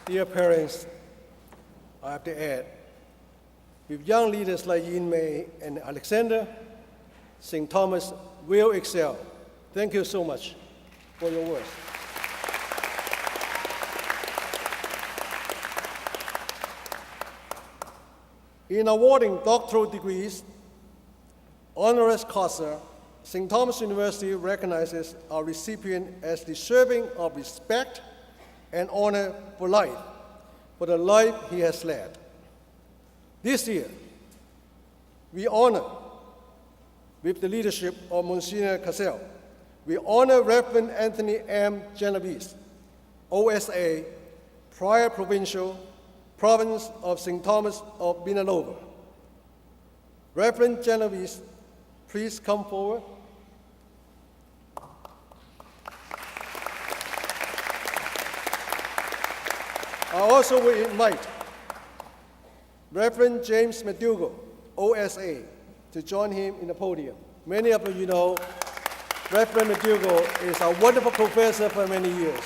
Dear parents, I have to add, with young leaders like Yin Mei and Alexander, St. Thomas will excel. Thank you so much for your words. In awarding doctoral degrees, honoris causa, St. Thomas University recognizes our recipient as deserving of respect and honor for the life he has led. This year, we honor, with the leadership of Monsignor Cassell, we honor Reverend Anthony M. Genovese, OSA, Prior Provincial, Province of St. Thomas of Villanova. Reverend Genovese, please come forward. I also will invite Reverend James McDougall, OSA, to join him in the podium. Many of you know Reverend McDougall is a wonderful professor for many years.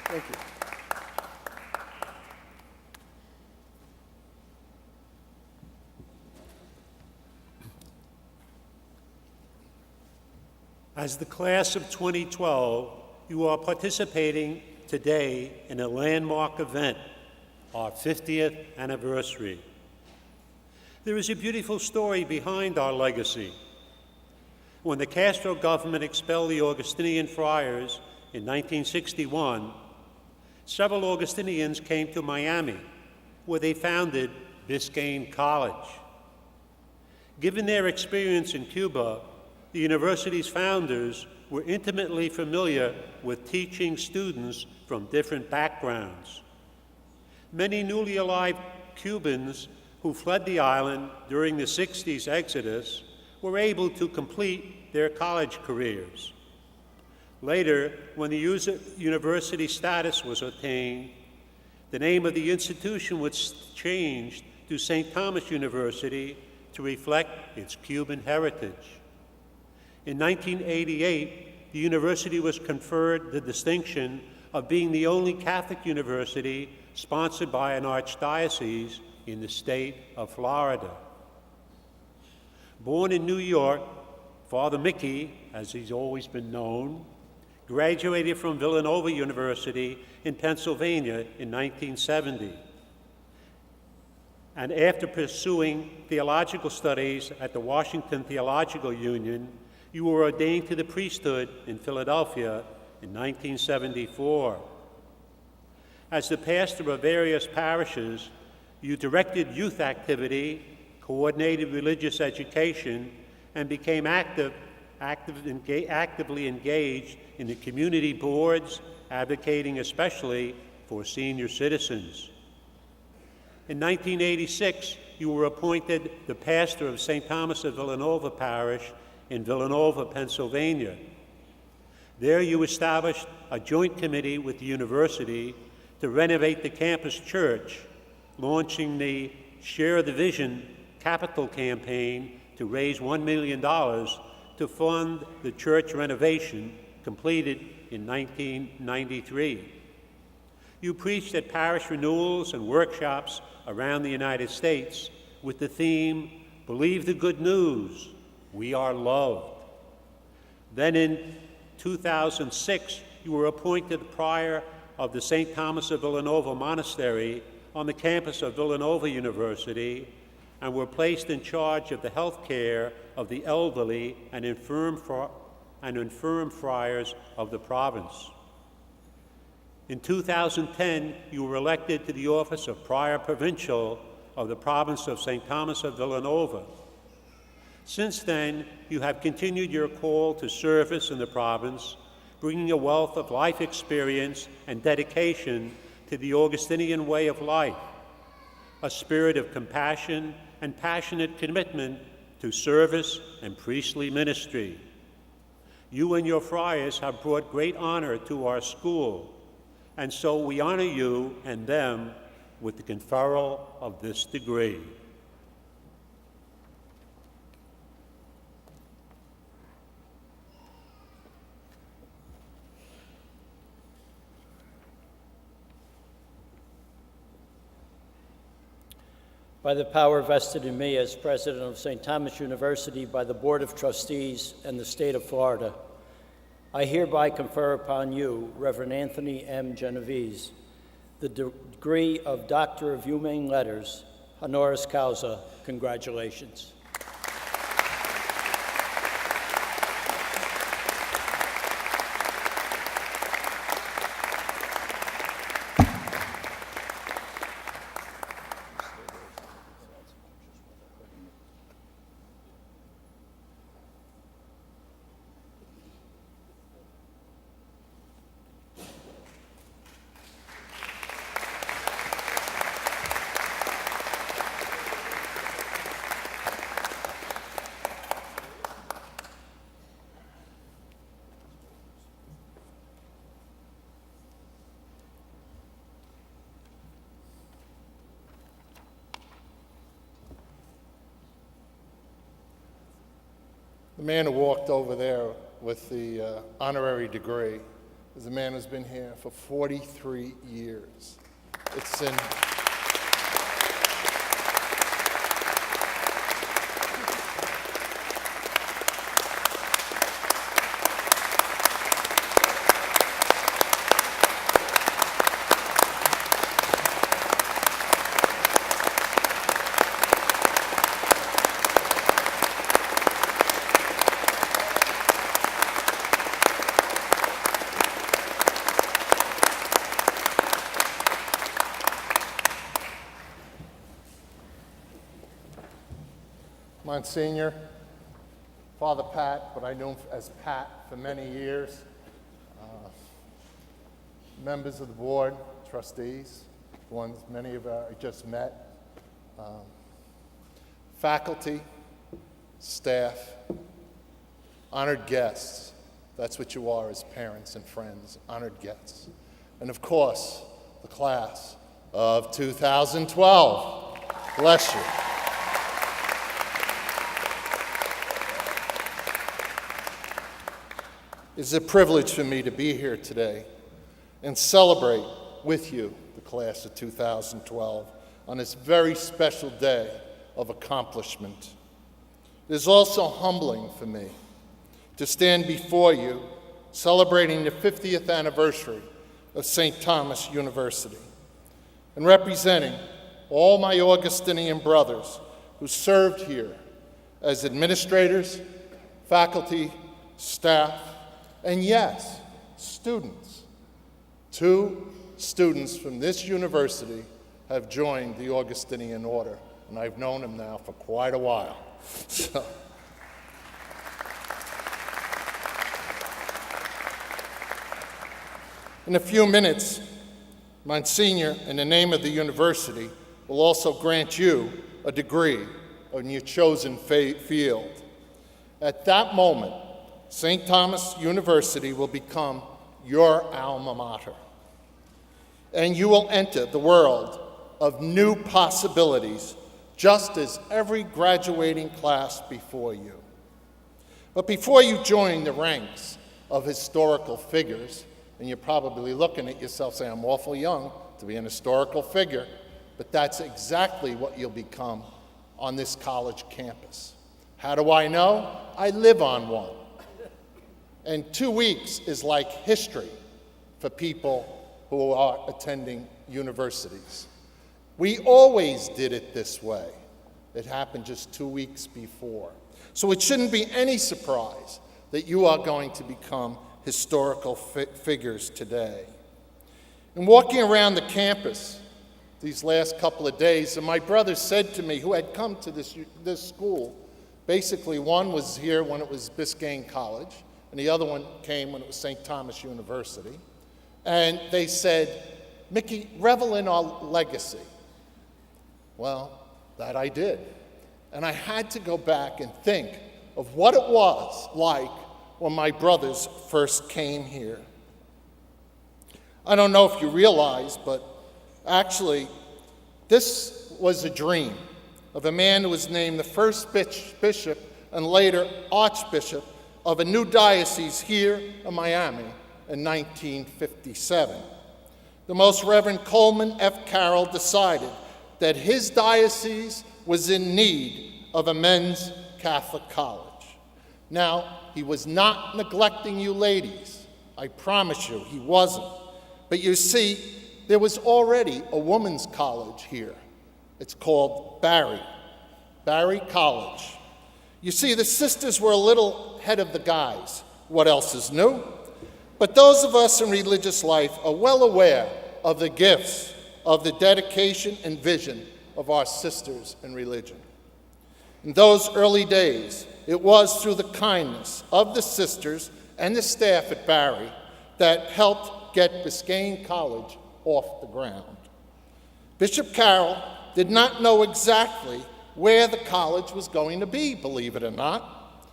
Thank you. As the class of 2012, you are participating today in a landmark event, our 50th anniversary. There is a beautiful story behind our legacy. When the Castro government expelled the Augustinian friars in 1961, several Augustinians came to Miami, where they founded Biscayne College. Given their experience in Cuba, the university's founders were intimately familiar with teaching students from different backgrounds. Many newly arrived Cubans who fled the island during the 60s exodus were able to complete their college careers. Later, when the university status was attained, the name of the institution was changed to St. Thomas University to reflect its Cuban heritage. In 1988, the university was conferred the distinction of being the only Catholic university sponsored by an archdiocese in the state of Florida. Born in New York, Father Mickey, as he's always been known, graduated from Villanova University in Pennsylvania in 1970. And after pursuing theological studies at the Washington Theological Union, you were ordained to the priesthood in Philadelphia in 1974. As the pastor of various parishes, you directed youth activity, coordinated religious education, and became actively engaged in the community boards, advocating especially for senior citizens. In 1986, you were appointed the pastor of St. Thomas of Villanova Parish in Villanova, Pennsylvania. There you established a joint committee with the university to renovate the campus church, launching the Share the Vision capital campaign to raise $1 million to fund the church renovation completed in 1993. You preached at parish renewals and workshops around the United States with the theme, Believe the Good News, We Are Loved. Then in 2006, you were appointed prior of the St. Thomas of Villanova Monastery on the campus of Villanova University and were placed in charge of the health care of the elderly and infirm friars of the province. In 2010, you were elected to the office of Prior Provincial of the province of St. Thomas of Villanova. Since then, you have continued your call to service in the province, bringing a wealth of life experience and dedication to the Augustinian way of life, a spirit of compassion and passionate commitment to service and priestly ministry. You and your friars have brought great honor to our school, and so we honor you and them with the conferral of this degree. by the power vested in me as president of St. Thomas University by the Board of Trustees and the state of Florida, I hereby confer upon you, Reverend Anthony M. Genovese, the degree of Doctor of Humane Letters, honoris causa. Congratulations. The man who walked over there with the honorary degree is a man who's been here for 43 years. It's in Monsignor, Father Pat, but I knew him as Pat for many years, members of the board, trustees, ones many of I just met, faculty, staff, honored guests. That's what you are as parents and friends, honored guests. And of course, the class of 2012. Bless you. It's a privilege for me to be here today and celebrate with you the class of 2012 on this very special day of accomplishment. It is also humbling for me to stand before you celebrating the 50th anniversary of St. Thomas University and representing all my Augustinian brothers who served here as administrators, faculty, staff, and yes, students. 2 students from this university have joined the Augustinian Order, and I've known them now for quite a while. So. In a few minutes, Monsignor, in the name of the university, will also grant you a degree in your chosen field. At that moment, St. Thomas University will become your alma mater, and you will enter the world of new possibilities, just as every graduating class before you. But before you join the ranks of historical figures, and you're probably looking at yourself saying, I'm awful young to be an historical figure, but that's exactly what you'll become on this college campus. How do I know? I live on one. And 2 weeks is like history for people who are attending universities. We always did it this way. It happened just 2 weeks before. So it shouldn't be any surprise that you are going to become historical figures today. And walking around the campus these last couple of days, and my brothers said to me, who had come to this school, basically one was here when it was Biscayne College, and the other one came when it was St. Thomas University. And they said, Mickey, revel in our legacy. Well, that I did. And I had to go back and think of what it was like when my brothers first came here. I don't know if you realize, but actually, this was a dream of a man who was named the first bishop and later archbishop of a new diocese here in Miami in 1957. The Most Reverend Coleman F. Carroll decided that his diocese was in need of a men's Catholic college. Now, he was not neglecting you ladies. I promise you, he wasn't. But you see, there was already a women's college here. It's called Barry College. You see, the sisters were a little ahead of the guys. What else is new? But those of us in religious life are well aware of the gifts, of the dedication and vision of our sisters in religion. In those early days, it was through the kindness of the sisters and the staff at Barry that helped get Biscayne College off the ground. Bishop Carroll did not know exactly where the college was going to be, believe it or not,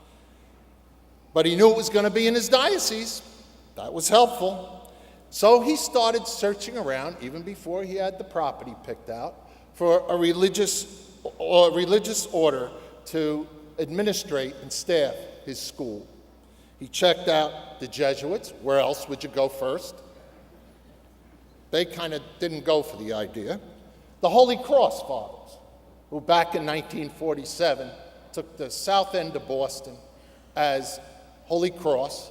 but he knew it was going to be in his diocese. That was helpful. So he started searching around, even before he had the property picked out, for a religious order to administrate and staff his school. He checked out the Jesuits. Where else would you go first? They kind of didn't go for the idea. The Holy Cross Fathers, who back in 1947 took the south end of Boston as Holy Cross,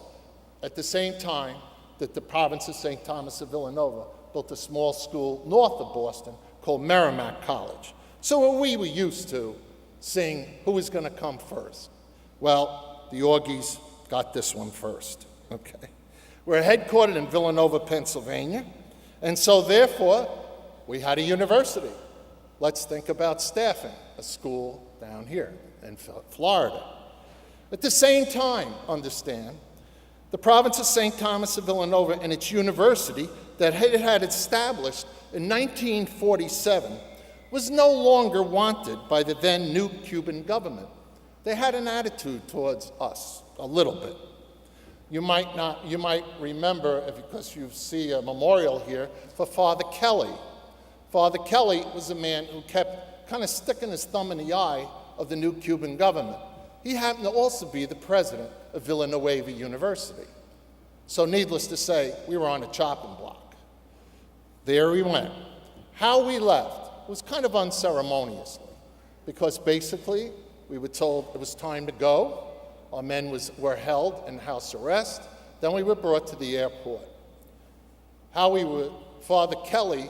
at the same time that the province of St. Thomas of Villanova built a small school north of Boston called Merrimack College. So we were used to seeing who was going to come first. Well, the Augies got this one first, okay? We're headquartered in Villanova, Pennsylvania, and so therefore, we had a university. Let's think about staffing a school down here in Florida. At the same time, understand, the province of St. Thomas of Villanova and its university that it had established in 1947 was no longer wanted by the then new Cuban government. They had an attitude towards us, a little bit. You might remember, because you see a memorial here, for Father Kelly. Father Kelly was a man who kept kind of sticking his thumb in the eye of the new Cuban government. He happened to also be the president of Villanova University. So needless to say, we were on a chopping block. There we went. How we left was kind of unceremoniously, because basically we were told it was time to go. Our men were held in house arrest. Then we were brought to the airport. Father Kelly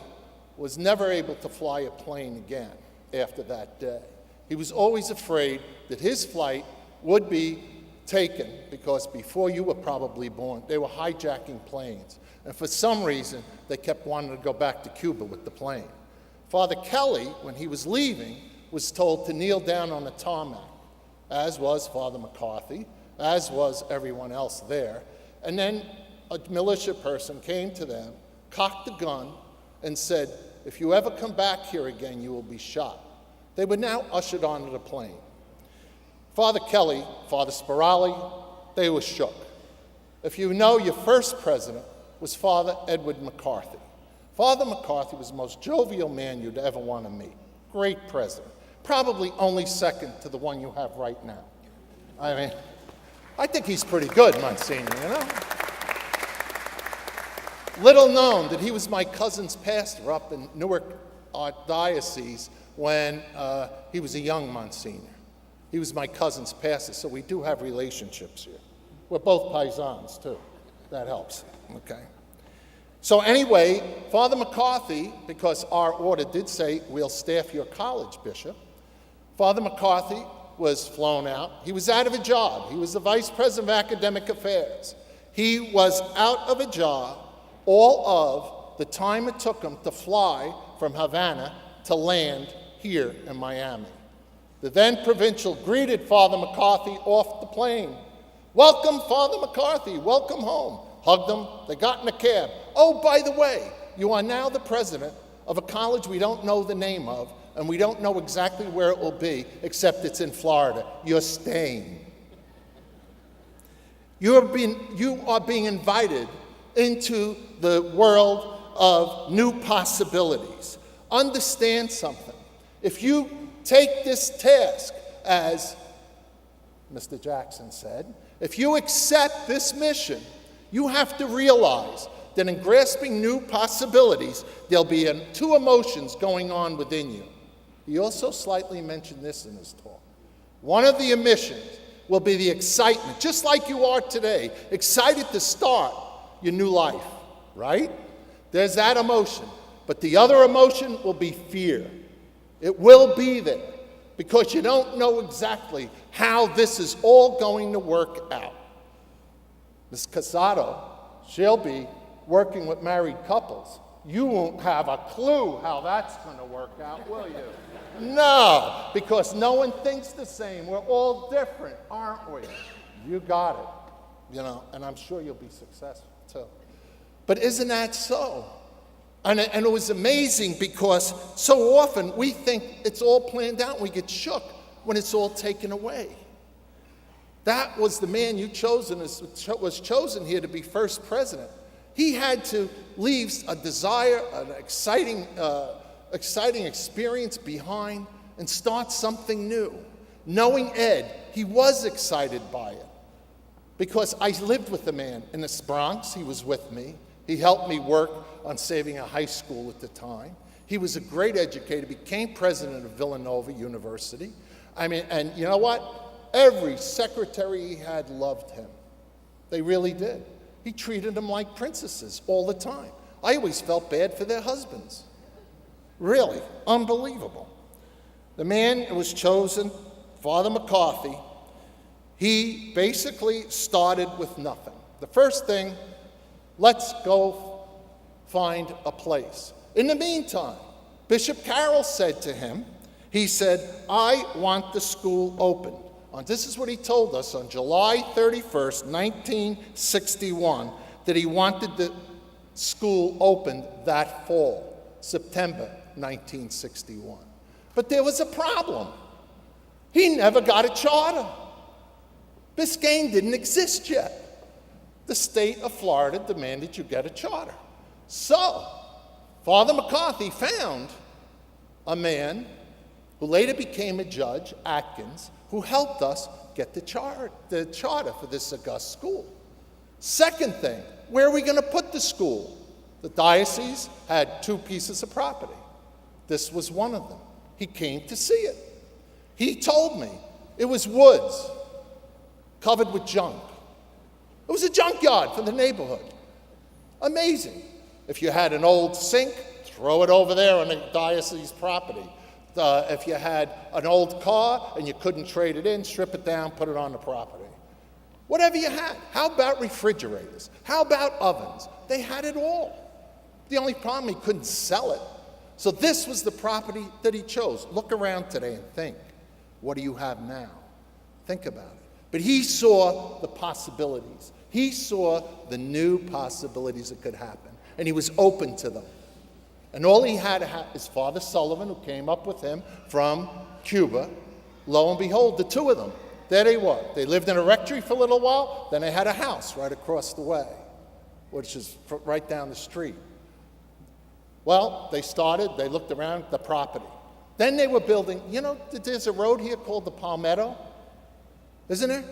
was never able to fly a plane again after that day. He was always afraid that his flight would be taken, because before you were probably born, they were hijacking planes. And for some reason, they kept wanting to go back to Cuba with the plane. Father Kelly, when he was leaving, was told to kneel down on the tarmac, as was Father McCarthy, as was everyone else there. And then a militia person came to them, cocked a gun, and said, "If you ever come back here again, you will be shot." They were now ushered onto the plane. Father Kelly, Father Spirali, they were shook. If you know, your first president was Father Edward McCarthy. Father McCarthy was the most jovial man you'd ever want to meet. Great president. Probably only second to the one you have right now. I mean, I think he's pretty good, Monsignor, you know? Little known that he was my cousin's pastor up in Newark Archdiocese when he was a young Monsignor. He was my cousin's pastor, so we do have relationships here. We're both paisans, too. That helps, okay? So anyway, Father McCarthy, because our order did say, "We'll staff your college, Bishop," Father McCarthy was flown out. He was out of a job. He was the Vice President of Academic Affairs. He was out of a job all of the time it took him to fly from Havana to land here in Miami. The then provincial greeted Father McCarthy off the plane. "Welcome, Father McCarthy, welcome home." Hugged him, they got in a cab. "Oh, by the way, you are now the president of a college we don't know the name of, and we don't know exactly where it will be, except it's in Florida. You're staying." You are being invited into the world of new possibilities. Understand something. If you take this task, as Mr. Jackson said, if you accept this mission, you have to realize that in grasping new possibilities, there'll be two emotions going on within you. He also slightly mentioned this in his talk. One of the emissions will be the excitement, just like you are today, excited to start your new life, right? There's that emotion. But the other emotion will be fear. It will be there because you don't know exactly how this is all going to work out. Ms. Casado, she'll be working with married couples. You won't have a clue how that's going to work out, will you? No, because no one thinks the same. We're all different, aren't we? You got it, and I'm sure you'll be successful too. But isn't that so? And it was amazing because so often we think it's all planned out and we get shook when it's all taken away. That was the man was chosen here to be first president. He had to leave a desire, an exciting experience behind and start something new. Knowing Ed, he was excited by it because I lived with the man in the Bronx. He was with me. He helped me work on saving a high school at the time. He was a great educator, became president of Villanova University. And you know what? Every secretary he had loved him. They really did. He treated them like princesses all the time. I always felt bad for their husbands. Really, unbelievable. The man who was chosen, Father McCarthy, he basically started with nothing. The first thing, let's go find a place. In the meantime, Bishop Carroll said to him, he said, I want the school open. This is what he told us on July 31st, 1961, that he wanted the school opened that fall, September 1961. But there was a problem. He never got a charter. Biscayne didn't exist yet. The state of Florida demanded you get a charter. So, Father McCarthy found a man who later became a judge, Atkins, who helped us get the charter for this august school. Second thing, where are we going to put the school? The diocese had 2 pieces of property. This was one of them. He came to see it. He told me it was woods covered with junk. It was a junkyard for the neighborhood. Amazing. If you had an old sink, throw it over there on the diocese property. If you had an old car and you couldn't trade it in, strip it down, put it on the property. Whatever you had. How about refrigerators? How about ovens? They had it all. The only problem, he couldn't sell it. So this was the property that he chose. Look around today and think, what do you have now? Think about it. But he saw the possibilities. He saw the new possibilities that could happen. And he was open to them. And all he had to have is Father Sullivan, who came up with him from Cuba. Lo and behold, the 2 of them, there they were. They lived in a rectory for a little while, then they had a house right across the way, which is right down the street. Well, they looked around the property. Then they were building, there's a road here called the Palmetto, isn't there?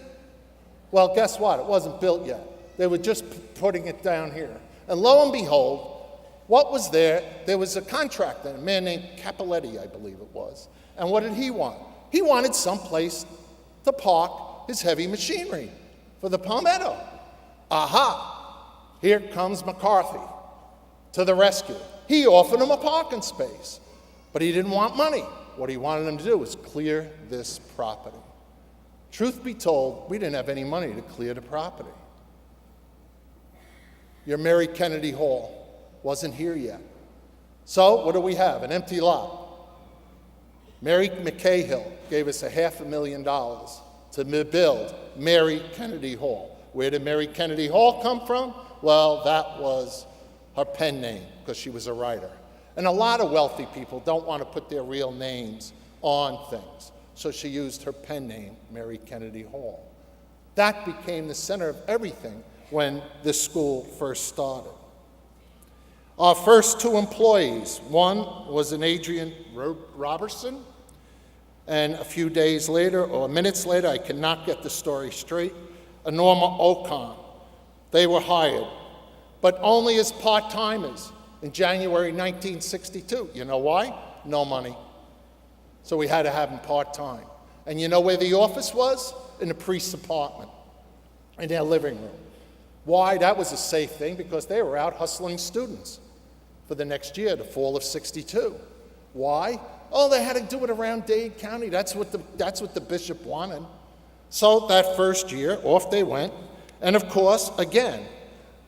Well, guess what? It wasn't built yet. They were just putting it down here. And lo and behold, what was there? There was a contractor, a man named Capoletti, I believe it was. And what did he want? He wanted someplace to park his heavy machinery for the Palmetto. Aha! Here comes McCarthy to the rescue. He offered him a parking space, but he didn't want money. What he wanted him to do was clear this property. Truth be told, we didn't have any money to clear the property. Your Mary Kennedy Hall wasn't here yet. So what do we have? An empty lot. Mary McCahill gave us $500,000 to build Mary Kennedy Hall. Where did Mary Kennedy Hall come from? Well, that was her pen name because she was a writer. And a lot of wealthy people don't want to put their real names on things. So she used her pen name, Mary Kennedy Hall. That became the center of everything when this school first started. Our first 2 employees, one was an Adrian Robertson, and a few days later, or minutes later, I cannot get the story straight, a Norma Ocon. They were hired. but only as part-timers in January 1962. You know why? No money. So we had to have them part-time. And you know where the office was? In the priest's apartment, in their living room. Why? That was a safe thing, because they were out hustling students for the next year, the fall of '62. Why? Oh, they had to do it around Dade County. That's what the bishop wanted. So that first year, off they went. And of course, again,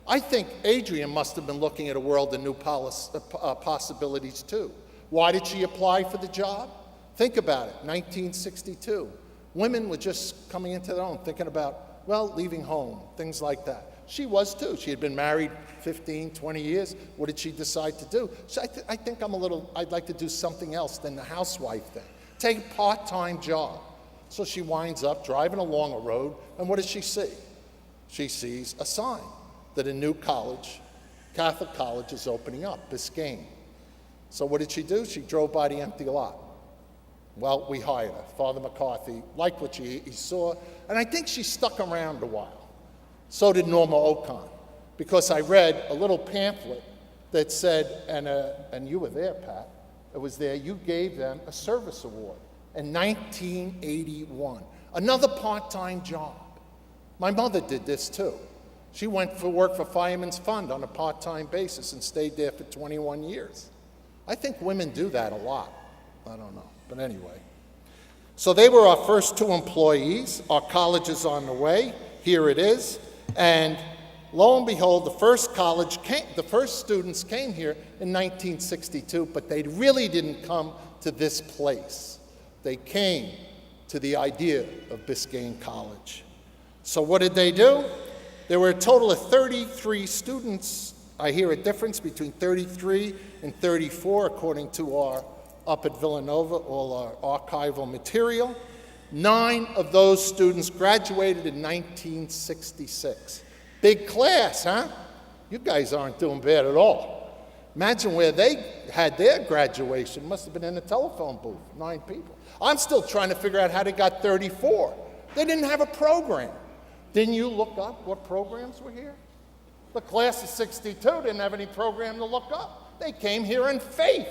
I think Adrian must have been looking at a world of new possibilities too. Why did she apply for the job? Think about it, 1962. Women were just coming into their own, thinking about, well, leaving home, things like that. She was too. She had been married 15, 20 years. What did she decide to do? So I think I'd like to do something else than the housewife thing. Take a part-time job. So she winds up driving along a road, and what does she see? She sees a sign that a new college, Catholic college, is opening up, Biscayne. So what did she do? She drove by the empty lot. Well, we hired her. Father McCarthy liked what he saw, and I think she stuck around a while. So did Norma Ocon, because I read a little pamphlet that said, and you were there, Pat, it was there, you gave them a service award in 1981. Another part-time job. My mother did this too. She went for work for Fireman's Fund on a part-time basis and stayed there for 21 years. I think women do that a lot. I don't know, but anyway. So they were our first 2 employees. Our college is on the way. Here it is. And lo and behold, the first students came here in 1962, but they really didn't come to this place. They came to the idea of Biscayne College. So what did they do? There were a total of 33 students. I hear a difference between 33 and 34, according to our, up at Villanova, all our archival material. 9 of those students graduated in 1966. Big class, huh? You guys aren't doing bad at all. Imagine where they had their graduation. Must have been in a telephone booth, 9 people. I'm still trying to figure out how they got 34. They didn't have a program. Didn't you look up what programs were here? The class of '62 didn't have any program to look up. They came here in faith.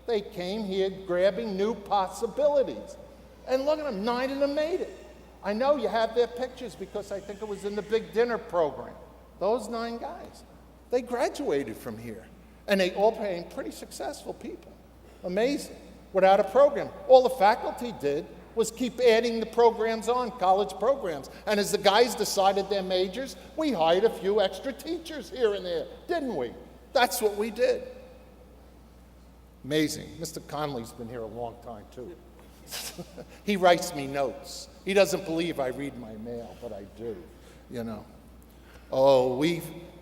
They came here grabbing new possibilities. And look at them, 9 of them made it. I know you have their pictures because I think it was in the big dinner program. Those 9 guys, they graduated from here. And they all became pretty successful people. Amazing. Without a program. All the faculty did was keep adding the programs on, college programs. And as the guys decided their majors, we hired a few extra teachers here and there, didn't we? That's what we did. Amazing. Mr. Conley's been here a long time, too. He writes me notes. He doesn't believe I read my mail, but I do, you know. Oh,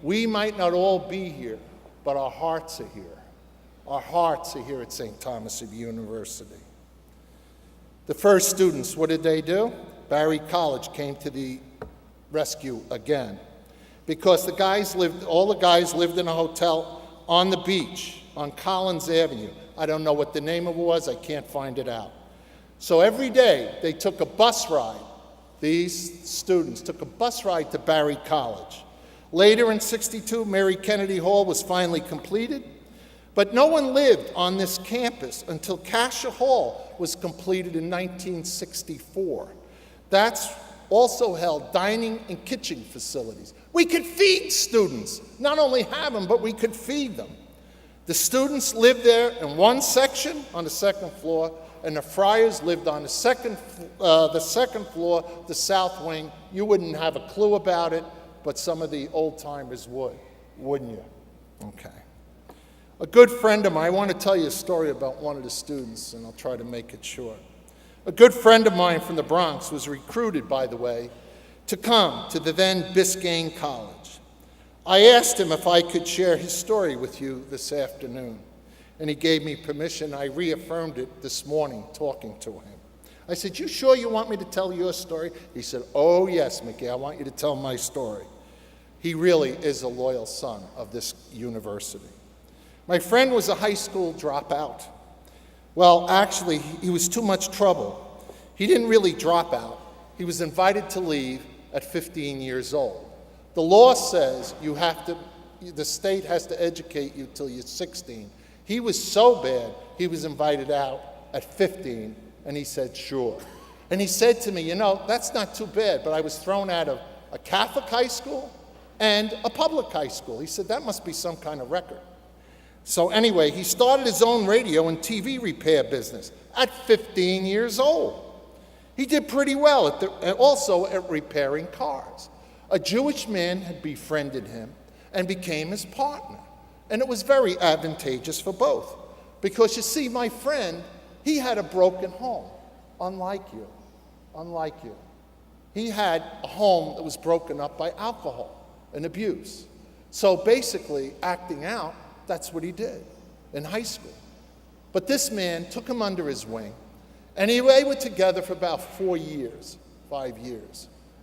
we might not all be here, but our hearts are here. Our hearts are here at St. Thomas University. The first students, what did they do? Barry College came to the rescue again, because all the guys lived in a hotel on the beach on Collins Avenue. I don't know what the name of it was. I can't find it out. So every day they took a bus ride. These students took a bus ride to Barry College. Later in '62, Mary Kennedy Hall was finally completed, but no one lived on this campus until Cascia Hall was completed in 1964. That's also held dining and kitchen facilities. We could feed students, not only have them, but we could feed them. The students lived there in one section on the 2nd floor, and the friars lived on the second floor, the south wing. You wouldn't have a clue about it, but some of the old-timers would, wouldn't you? Okay. A good friend of mine, I want to tell you a story about one of the students, and I'll try to make it short. A good friend of mine from the Bronx was recruited, by the way, to come to the then Biscayne College. I asked him if I could share his story with you this afternoon, and he gave me permission. I reaffirmed it this morning talking to him. I said, "You sure you want me to tell your story?" He said, "Oh yes, Mickey, I want you to tell my story." He really is a loyal son of this university. My friend was a high school dropout. Well, actually, he was too much trouble. He didn't really drop out. He was invited to leave at 15 years old. The law says you have to the state has to educate you till you're 16. He was so bad, he was invited out at 15, and he said, sure. And he said to me, you know, that's not too bad, but I was thrown out of a Catholic high school and a public high school. He said, that must be some kind of record. So anyway, he started his own radio and TV repair business at 15 years old. He did pretty well also at repairing cars. A Jewish man had befriended him and became his partner. And it was very advantageous for both. Because you see, my friend, he had a broken home, unlike you. He had a home that was broken up by alcohol and abuse. So basically, acting out, that's what he did in high school. But this man took him under his wing, and they were together for about 5 years.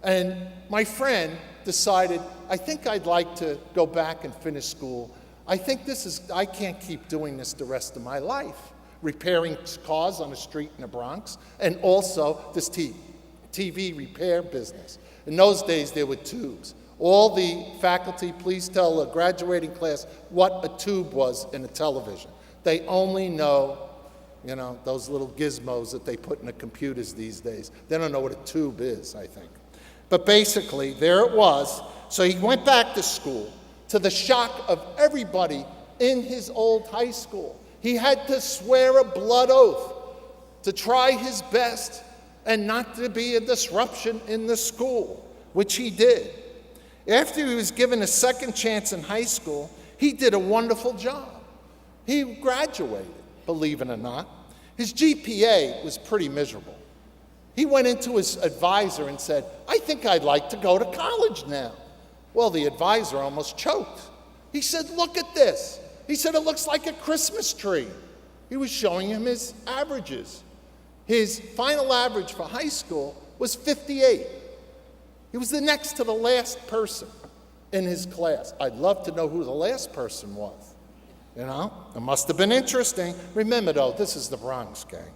And my friend decided, I think I'd like to go back and finish school. I can't keep doing this the rest of my life, repairing cars on the street in the Bronx, and also this TV repair business. In those days, there were tubes. All the faculty, please tell a graduating class what a tube was in a television. They only know, you know, those little gizmos that they put in the computers these days. They don't know what a tube is, I think. But basically, there it was. So he went back to school, to the shock of everybody in his old high school. He had to swear a blood oath to try his best and not to be a disruption in the school, which he did. After he was given a second chance in high school, he did a wonderful job. He graduated, believe it or not. His GPA was pretty miserable. He went into his advisor and said, I think I'd like to go to college now. Well, the advisor almost choked. He said, look at this. He said, it looks like a Christmas tree. He was showing him his averages. His final average for high school was 58. He was the next to the last person in his class. I'd love to know who the last person was. You know, it must have been interesting. Remember, though, this is the Bronx gang.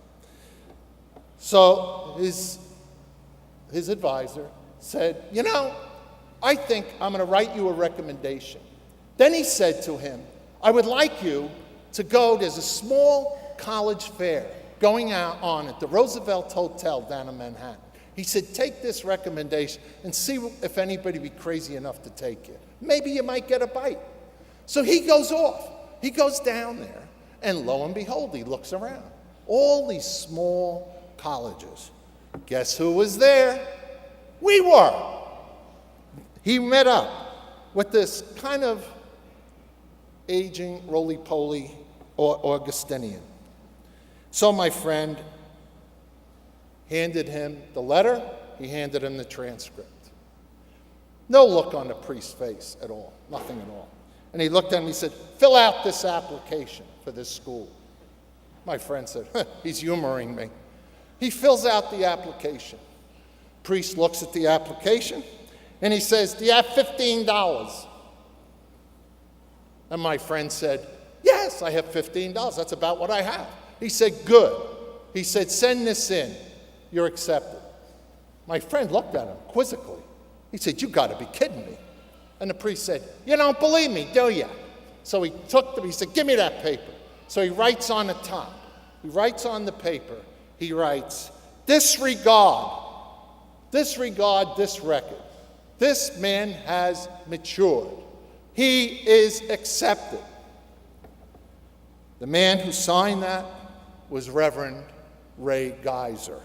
So his advisor said, you know, I think I'm going to write you a recommendation. Then he said to him, I would like you to go, there's a small college fair going on at the Roosevelt Hotel down in Manhattan. He said, take this recommendation and see if anybody would be crazy enough to take it. Maybe you might get a bite. So he goes off. He goes down there, and lo and behold, he looks around. All these small colleges. Guess who was there? We were. He met up with this kind of aging, roly-poly Augustinian. So my friend handed him the letter, he handed him the transcript. No look on the priest's face at all, nothing at all. And he looked at him and he said, fill out this application for this school. My friend said, he's humoring me. He fills out the application. Priest looks at the application and he says, do you have $15? And my friend said, yes, I have $15. That's about what I have. He said, good. He said, send this in. You're accepted. My friend looked at him quizzically. He said, you got to be kidding me. And the priest said, you don't believe me, do you? So he took them, he said, give me that paper. So he writes on the top. He writes on the paper, he writes, disregard this record. This man has matured. He is accepted. The man who signed that was Reverend Ray Geyser.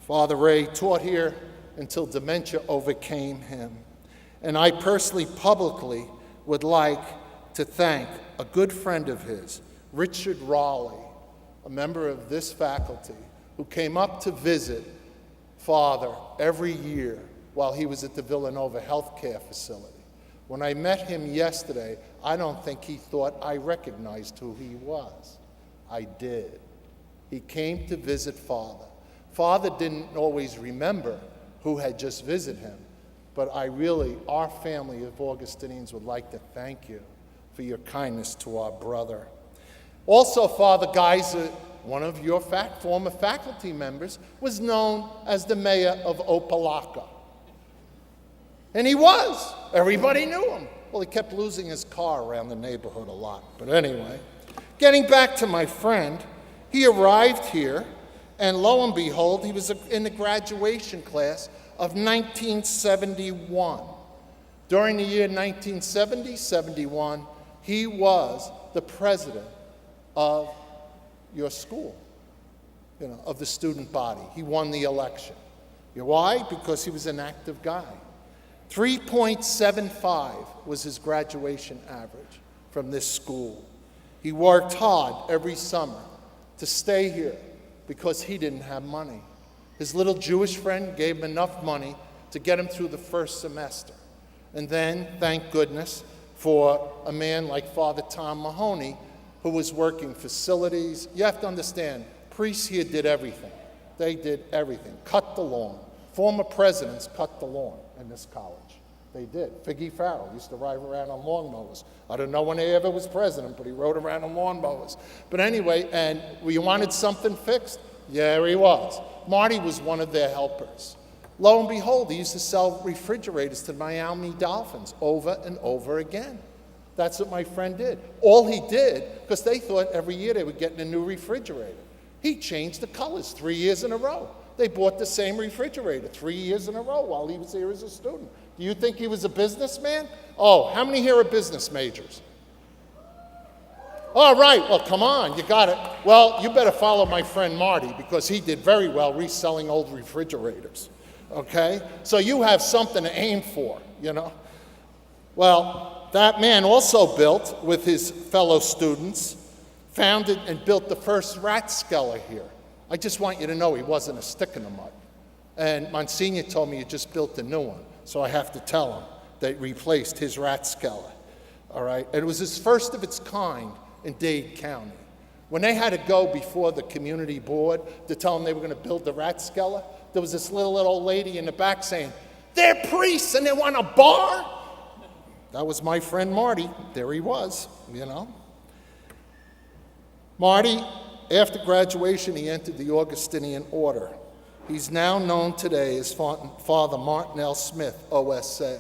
Father Ray taught here until dementia overcame him. And I personally, publicly, would like to thank a good friend of his, Richard Raleigh, a member of this faculty, who came up to visit Father every year while he was at the Villanova Healthcare Facility. When I met him yesterday, I don't think he thought I recognized who he was. I did. He came to visit Father. Father didn't always remember who had just visited him, but our family of Augustinians would like to thank you for your kindness to our brother. Also, Father Geyser, one of your former faculty members, was known as the mayor of Opelika. And he was. Everybody knew him. Well, he kept losing his car around the neighborhood a lot. But anyway, getting back to my friend, he arrived here, and lo and behold, he was in the graduation class of 1971. During the year 1970-71, he was the president of your school, of the student body. He won the election. Why? Because he was an active guy. 3.75 was his graduation average from this school. He worked hard every summer to stay here because he didn't have money. His little Jewish friend gave him enough money to get him through the first semester. And then, thank goodness, for a man like Father Tom Mahoney, who was working facilities. You have to understand, priests here did everything. They did everything. Cut the lawn. Former presidents cut the lawn in this college. They did. Figgy Farrell used to ride around on lawnmowers. I don't know when he ever was president, but he rode around on lawnmowers. But anyway, and you wanted something fixed? Yeah, he was. Marty was one of their helpers. Lo and behold, he used to sell refrigerators to the Miami Dolphins over and over again. That's what my friend did. All he did, because they thought every year they were getting a new refrigerator. He changed the colors 3 years in a row. They bought the same refrigerator 3 years in a row while he was here as a student. Do you think he was a businessman? Oh, how many here are business majors? All right, well, come on, you got it. Well, you better follow my friend Marty because he did very well reselling old refrigerators, okay? So you have something to aim for, Well, that man also built, with his fellow students, founded and built the first Rathskeller here. I just want you to know he wasn't a stick in the mud. And Monsignor told me he just built a new one, so I have to tell him that replaced his Rathskeller, all right? And it was his first of its kind in Dade County. When they had to go before the community board to tell them they were going to build the Rathskeller, there was this little old lady in the back saying, "They're priests and they want a bar?" That was my friend Marty. There he was, Marty, after graduation, he entered the Augustinian order. He's now known today as Father Martin L. Smith, OSA.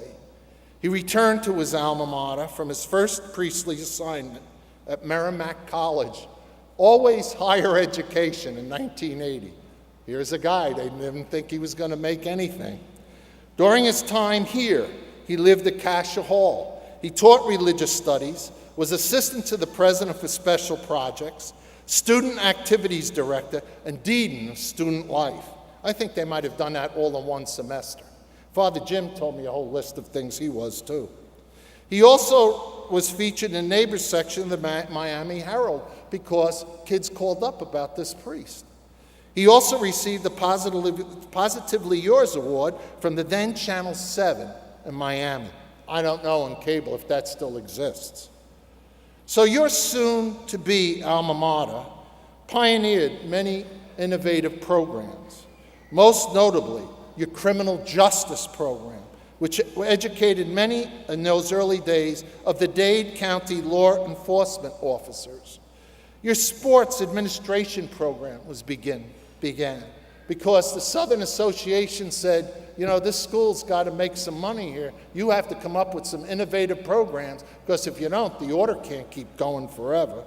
He returned to his alma mater from his first priestly assignment at Merrimack College, always higher education, in 1980. Here's a guy, they didn't think he was going to make anything. During his time here, he lived at Cascia Hall. He taught religious studies, was assistant to the president for special projects, student activities director, and dean of student life. I think they might have done that all in one semester. Father Jim told me a whole list of things he was too. He also was featured in the neighbors section of the Miami Herald because kids called up about this priest. He also received the Positively Yours Award from the then Channel 7 in Miami. I don't know on cable if that still exists. So your soon-to-be alma mater pioneered many innovative programs, most notably your criminal justice program, which educated many in those early days of the Dade County law enforcement officers. Your sports administration program began because the Southern Association said, this school's got to make some money here. You have to come up with some innovative programs because if you don't, the order can't keep going forever.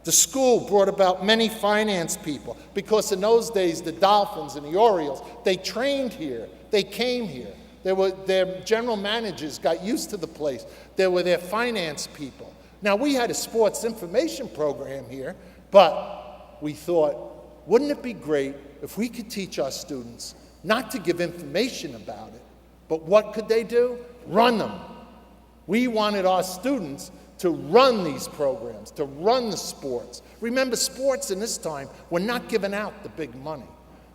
The school brought about many finance people because in those days, the Dolphins and the Orioles, they trained here. They came here. Their general managers got used to the place. There were their finance people. Now, we had a sports information program here, but we thought, wouldn't it be great if we could teach our students not to give information about it, but what could they do? Run them. We wanted our students to run these programs, to run the sports. Remember, sports in this time were not giving out the big money,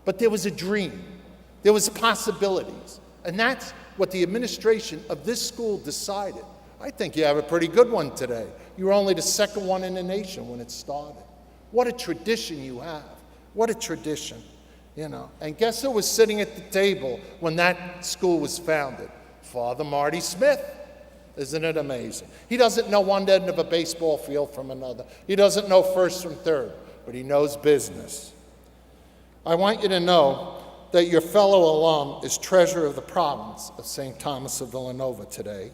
but there was a dream. There was possibilities. And that's what the administration of this school decided. I think you have a pretty good one today. You were only the second one in the nation when it started. What a tradition you have. What a tradition, And guess who was sitting at the table when that school was founded? Father Marty Smith. Isn't it amazing? He doesn't know one end of a baseball field from another. He doesn't know first from third, but he knows business. I want you to know that your fellow alum is treasurer of the province of St. Thomas of Villanova today.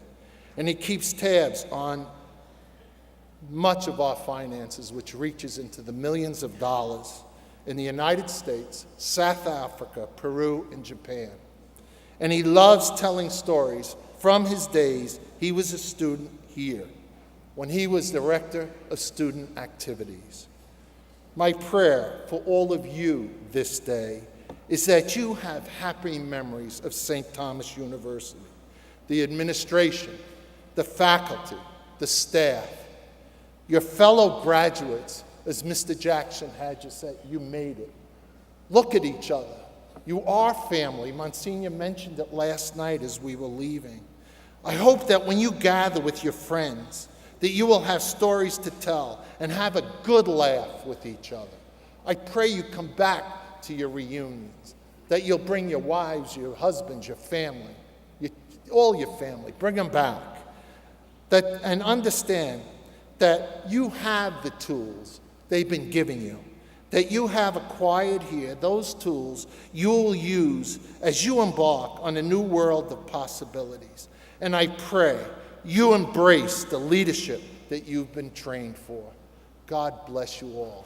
and he keeps tabs on much of our finances, which reaches into the millions of dollars in the United States, South Africa, Peru, and Japan. And he loves telling stories from his days he was a student here, when he was director of student activities. My prayer for all of you this day is that you have happy memories of St. Thomas University, the administration, the faculty, the staff, your fellow graduates. As Mr. Jackson had just said, you made it. Look at each other. You are family. Monsignor mentioned it last night as we were leaving. I hope that when you gather with your friends, that you will have stories to tell and have a good laugh with each other. I pray you come back to your reunions, that you'll bring your wives, your husbands, your family, all your family, bring them back. And understand that you have the tools they've been giving you, that you have acquired here, those tools you'll use as you embark on a new world of possibilities. And I pray you embrace the leadership that you've been trained for. God bless you all.